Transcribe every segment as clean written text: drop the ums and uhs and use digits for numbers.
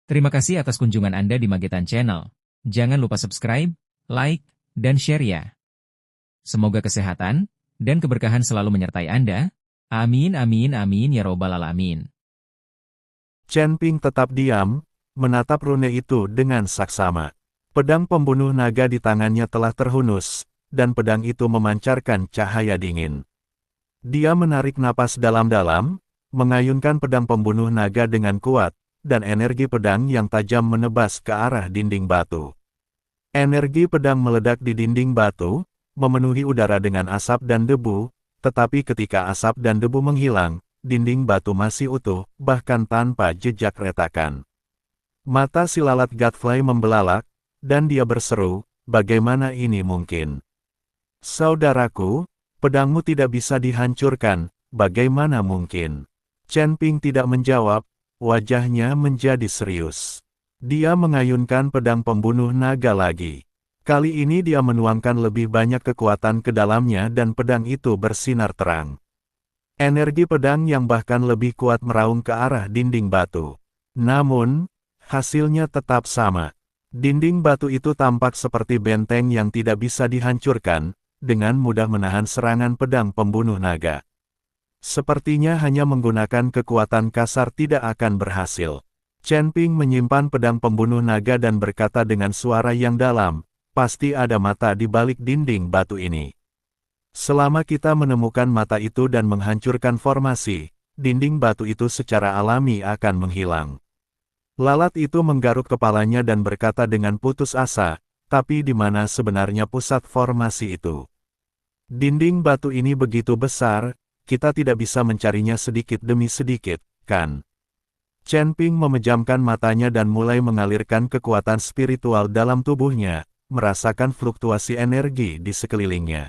Terima kasih atas kunjungan Anda di Magetan Channel. Jangan lupa subscribe, like, dan share ya. Semoga kesehatan dan keberkahan selalu menyertai Anda. Amin amin amin ya robbal alamin. Chen Ping tetap diam, menatap rune itu dengan saksama. Pedang pembunuh naga di tangannya telah terhunus, dan pedang itu memancarkan cahaya dingin. Dia menarik napas dalam-dalam, mengayunkan pedang pembunuh naga dengan kuat, dan energi pedang yang tajam menebas ke arah dinding batu. Energi pedang meledak di dinding batu, memenuhi udara dengan asap dan debu, tetapi ketika asap dan debu menghilang, dinding batu masih utuh, bahkan tanpa jejak retakan. Mata si lalat Godfrey membelalak, dan dia berseru, bagaimana ini mungkin? Saudaraku, pedangmu tidak bisa dihancurkan, bagaimana mungkin? Chen Ping tidak menjawab, wajahnya menjadi serius. Dia mengayunkan pedang pembunuh naga lagi. Kali ini dia menuangkan lebih banyak kekuatan ke dalamnya dan pedang itu bersinar terang. Energi pedang yang bahkan lebih kuat meraung ke arah dinding batu. Namun, hasilnya tetap sama. Dinding batu itu tampak seperti benteng yang tidak bisa dihancurkan, dengan mudah menahan serangan pedang pembunuh naga. Sepertinya hanya menggunakan kekuatan kasar tidak akan berhasil. Chen Ping menyimpan pedang pembunuh naga dan berkata dengan suara yang dalam, pasti ada mata di balik dinding batu ini. Selama kita menemukan mata itu dan menghancurkan formasi, dinding batu itu secara alami akan menghilang. Lalat itu menggaruk kepalanya dan berkata dengan putus asa, tapi di mana sebenarnya pusat formasi itu? Dinding batu ini begitu besar, kita tidak bisa mencarinya sedikit demi sedikit, kan? Chen Ping memejamkan matanya dan mulai mengalirkan kekuatan spiritual dalam tubuhnya, merasakan fluktuasi energi di sekelilingnya.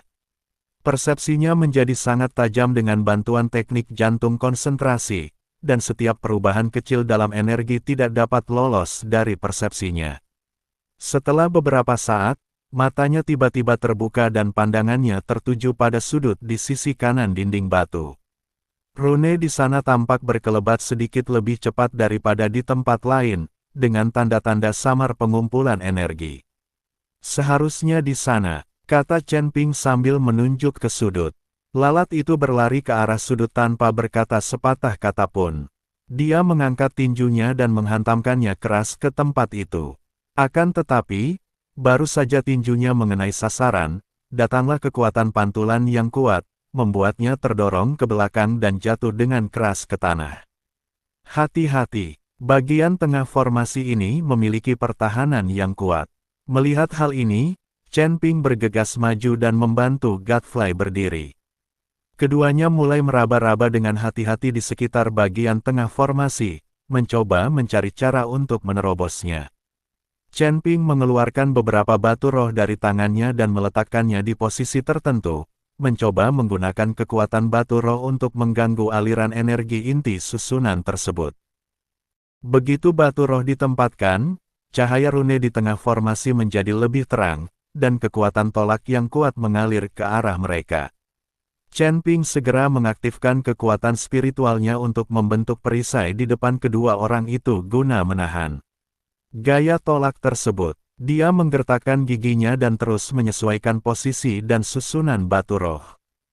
Persepsinya menjadi sangat tajam dengan bantuan teknik jantung konsentrasi, dan setiap perubahan kecil dalam energi tidak dapat lolos dari persepsinya. Setelah beberapa saat, matanya tiba-tiba terbuka dan pandangannya tertuju pada sudut di sisi kanan dinding batu. Rune di sana tampak berkelebat sedikit lebih cepat daripada di tempat lain, dengan tanda-tanda samar pengumpulan energi. Seharusnya di sana, kata Chen Ping sambil menunjuk ke sudut. Lalat itu berlari ke arah sudut tanpa berkata sepatah kata pun. Dia mengangkat tinjunya dan menghantamkannya keras ke tempat itu. Akan tetapi, baru saja tinjunya mengenai sasaran, datanglah kekuatan pantulan yang kuat, membuatnya terdorong ke belakang dan jatuh dengan keras ke tanah. Hati-hati, bagian tengah formasi ini memiliki pertahanan yang kuat. Melihat hal ini, Chen Ping bergegas maju dan membantu Godfrey berdiri. Keduanya mulai meraba-raba dengan hati-hati di sekitar bagian tengah formasi, mencoba mencari cara untuk menerobosnya. Chen Ping mengeluarkan beberapa batu roh dari tangannya dan meletakkannya di posisi tertentu, mencoba menggunakan kekuatan batu roh untuk mengganggu aliran energi inti susunan tersebut. Begitu batu roh ditempatkan, cahaya rune di tengah formasi menjadi lebih terang, dan kekuatan tolak yang kuat mengalir ke arah mereka. Chen Ping segera mengaktifkan kekuatan spiritualnya untuk membentuk perisai di depan kedua orang itu guna menahan gaya tolak tersebut. Dia menggertakkan giginya dan terus menyesuaikan posisi dan susunan batu roh.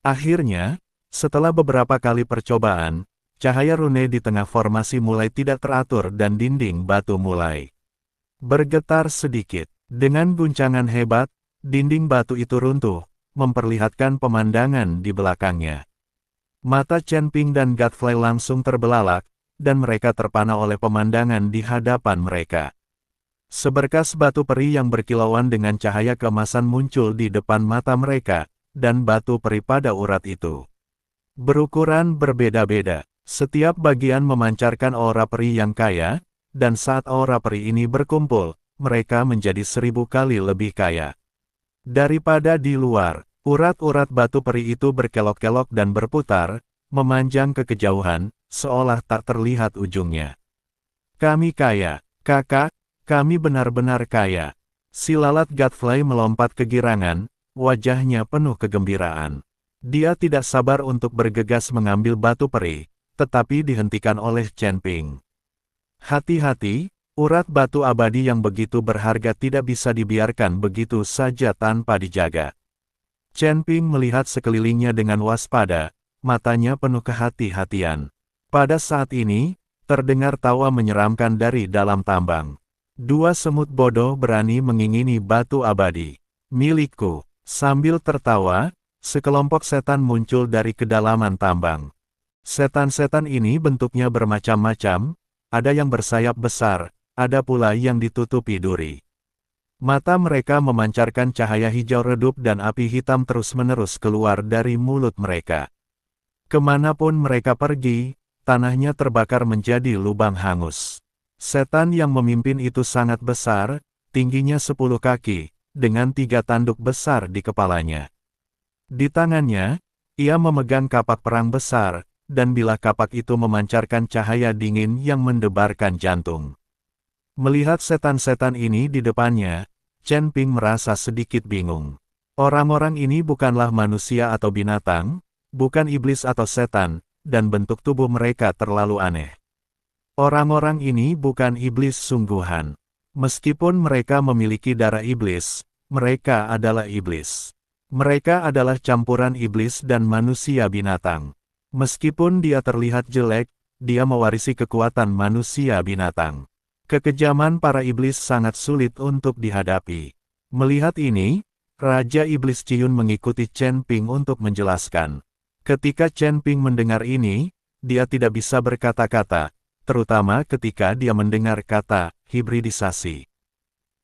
Akhirnya, setelah beberapa kali percobaan, cahaya rune di tengah formasi mulai tidak teratur dan dinding batu mulai bergetar sedikit. Dengan guncangan hebat, dinding batu itu runtuh, memperlihatkan pemandangan di belakangnya. Mata Chen Ping dan Godfrey langsung terbelalak, dan mereka terpana oleh pemandangan di hadapan mereka. Seberkas batu peri yang berkilauan dengan cahaya keemasan muncul di depan mata mereka, dan batu peri pada urat itu berukuran berbeda-beda. Setiap bagian memancarkan aura peri yang kaya, dan saat aura peri ini berkumpul, mereka menjadi 1000 kali lebih kaya daripada di luar. Urat-urat batu peri itu berkelok-kelok dan berputar, memanjang ke kejauhan, seolah tak terlihat ujungnya. Kami kaya, kakak, kami benar-benar kaya. Si lalat Godfrey melompat kegirangan, wajahnya penuh kegembiraan. Dia tidak sabar untuk bergegas mengambil batu peri, tetapi dihentikan oleh Chen Ping. Hati-hati, Urat batu abadi yang begitu berharga tidak bisa dibiarkan begitu saja tanpa dijaga. Chen Ping melihat sekelilingnya dengan waspada, matanya penuh kehati-hatian. Pada saat ini, terdengar tawa menyeramkan dari dalam tambang. Dua semut bodoh berani mengingini batu abadi milikku. Sambil tertawa, sekelompok setan muncul dari kedalaman tambang. Setan-setan ini bentuknya bermacam-macam, ada yang bersayap besar, ada pula yang ditutupi duri. Mata mereka memancarkan cahaya hijau redup dan api hitam terus-menerus keluar dari mulut mereka. Kemanapun mereka pergi, tanahnya terbakar menjadi lubang hangus. Setan yang memimpin itu sangat besar, tingginya 10 kaki, dengan 3 tanduk besar di kepalanya. Di tangannya, ia memegang kapak perang besar, dan bilah kapak itu memancarkan cahaya dingin yang mendebarkan jantung. Melihat setan-setan ini di depannya, Chen Ping merasa sedikit bingung. Orang-orang ini bukanlah manusia atau binatang, bukan iblis atau setan, dan bentuk tubuh mereka terlalu aneh. Orang-orang ini bukan iblis sungguhan. Meskipun mereka memiliki darah iblis, mereka adalah iblis. Mereka adalah campuran iblis dan manusia binatang. Meskipun dia terlihat jelek, dia mewarisi kekuatan manusia binatang. Kekejaman para iblis sangat sulit untuk dihadapi. Melihat ini, Raja Iblis Ciyun mengikuti Chen Ping untuk menjelaskan. Ketika Chen Ping mendengar ini, dia tidak bisa berkata-kata, terutama ketika dia mendengar kata hibridisasi.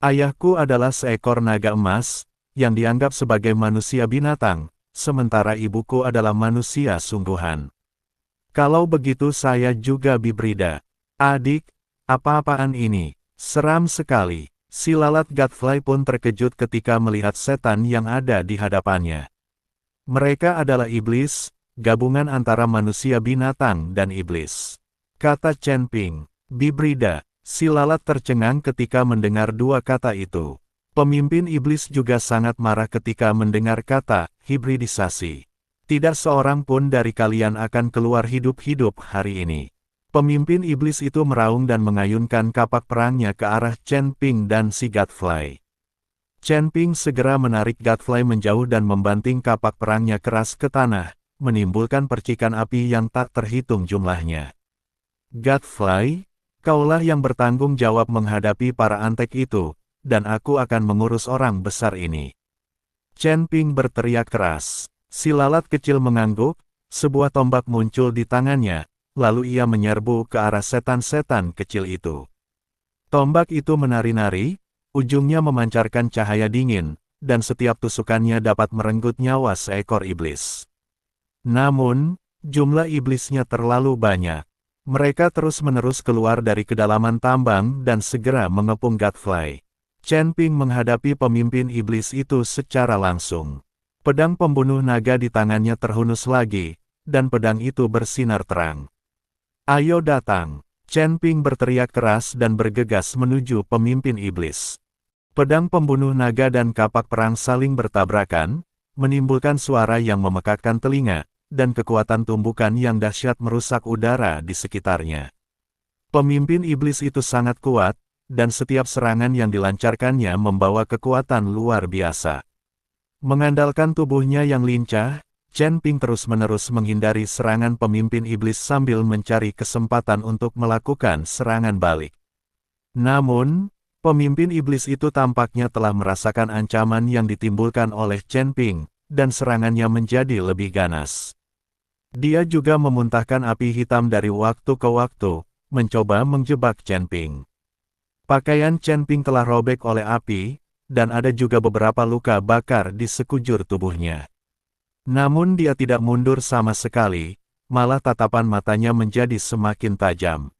Ayahku adalah seekor naga emas, yang dianggap sebagai manusia binatang, sementara ibuku adalah manusia sungguhan. Kalau begitu saya juga hibrida. Adik, apa-apaan ini? Seram sekali. Si lalat Godfly pun terkejut ketika melihat setan yang ada di hadapannya. Mereka adalah iblis, gabungan antara manusia binatang dan iblis. Kata Chen Ping, hibrida. Si lalat tercengang ketika mendengar dua kata itu. Pemimpin iblis juga sangat marah ketika mendengar kata hibridisasi. Tidak seorang pun dari kalian akan keluar hidup-hidup hari ini. Pemimpin iblis itu meraung dan mengayunkan kapak perangnya ke arah Chen Ping dan si Godfly. Chen Ping segera menarik Godfly menjauh dan membanting kapak perangnya keras ke tanah, menimbulkan percikan api yang tak terhitung jumlahnya. Godfly, kaulah yang bertanggung jawab menghadapi para antek itu, dan aku akan mengurus orang besar ini. Chen Ping berteriak keras. Si lalat kecil mengangguk, sebuah tombak muncul di tangannya, lalu ia menyerbu ke arah setan-setan kecil itu. Tombak itu menari-nari, ujungnya memancarkan cahaya dingin, dan setiap tusukannya dapat merenggut nyawa seekor iblis. Namun, jumlah iblisnya terlalu banyak. Mereka terus-menerus keluar dari kedalaman tambang dan segera mengepung Godfly. Chen Ping menghadapi pemimpin iblis itu secara langsung. Pedang pembunuh naga di tangannya terhunus lagi, dan pedang itu bersinar terang. Ayo datang! Chen Ping berteriak keras dan bergegas menuju pemimpin iblis. Pedang pembunuh naga dan kapak perang saling bertabrakan, menimbulkan suara yang memekakkan telinga, dan kekuatan tumbukan yang dahsyat merusak udara di sekitarnya. Pemimpin iblis itu sangat kuat, dan setiap serangan yang dilancarkannya membawa kekuatan luar biasa. Mengandalkan tubuhnya yang lincah, Chen Ping terus-menerus menghindari serangan pemimpin iblis sambil mencari kesempatan untuk melakukan serangan balik. Namun, pemimpin iblis itu tampaknya telah merasakan ancaman yang ditimbulkan oleh Chen Ping, dan serangannya menjadi lebih ganas. Dia juga memuntahkan api hitam dari waktu ke waktu, mencoba menjebak Chen Ping. Pakaian Chen Ping telah robek oleh api, dan ada juga beberapa luka bakar di sekujur tubuhnya. Namun dia tidak mundur sama sekali, malah tatapan matanya menjadi semakin tajam.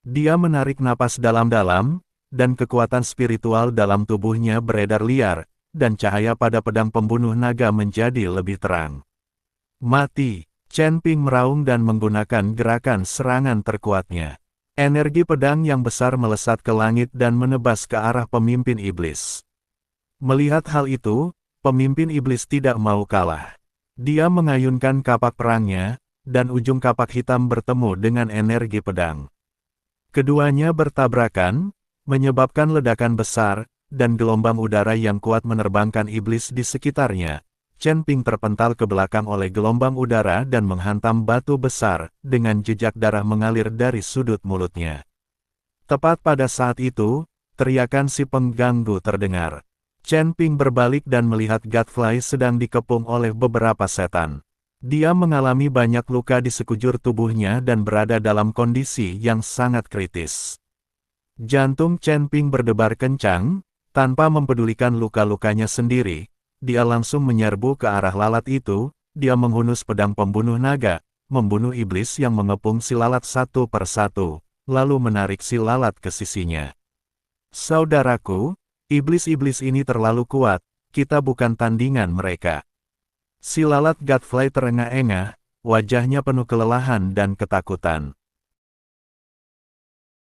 Dia menarik napas dalam-dalam, dan kekuatan spiritual dalam tubuhnya beredar liar, dan cahaya pada pedang pembunuh naga menjadi lebih terang. Mati! Chen Ping meraung dan menggunakan gerakan serangan terkuatnya. Energi pedang yang besar melesat ke langit dan menebas ke arah pemimpin iblis. Melihat hal itu, pemimpin iblis tidak mau kalah. Dia mengayunkan kapak perangnya, dan ujung kapak hitam bertemu dengan energi pedang. Keduanya bertabrakan, menyebabkan ledakan besar, dan gelombang udara yang kuat menerbangkan iblis di sekitarnya. Chen Ping terpental ke belakang oleh gelombang udara dan menghantam batu besar, dengan jejak darah mengalir dari sudut mulutnya. Tepat pada saat itu, teriakan si pengganggu terdengar. Chen Ping berbalik dan melihat Godfly sedang dikepung oleh beberapa setan. Dia mengalami banyak luka di sekujur tubuhnya dan berada dalam kondisi yang sangat kritis. Jantung Chen Ping berdebar kencang, tanpa mempedulikan luka-lukanya sendiri. Dia langsung menyerbu ke arah lalat itu. Dia menghunus pedang pembunuh naga, membunuh iblis yang mengepung si lalat satu persatu, lalu menarik si lalat ke sisinya. Saudaraku, iblis-iblis ini terlalu kuat, kita bukan tandingan mereka. Si lalat Godfly terengah-engah, wajahnya penuh kelelahan dan ketakutan.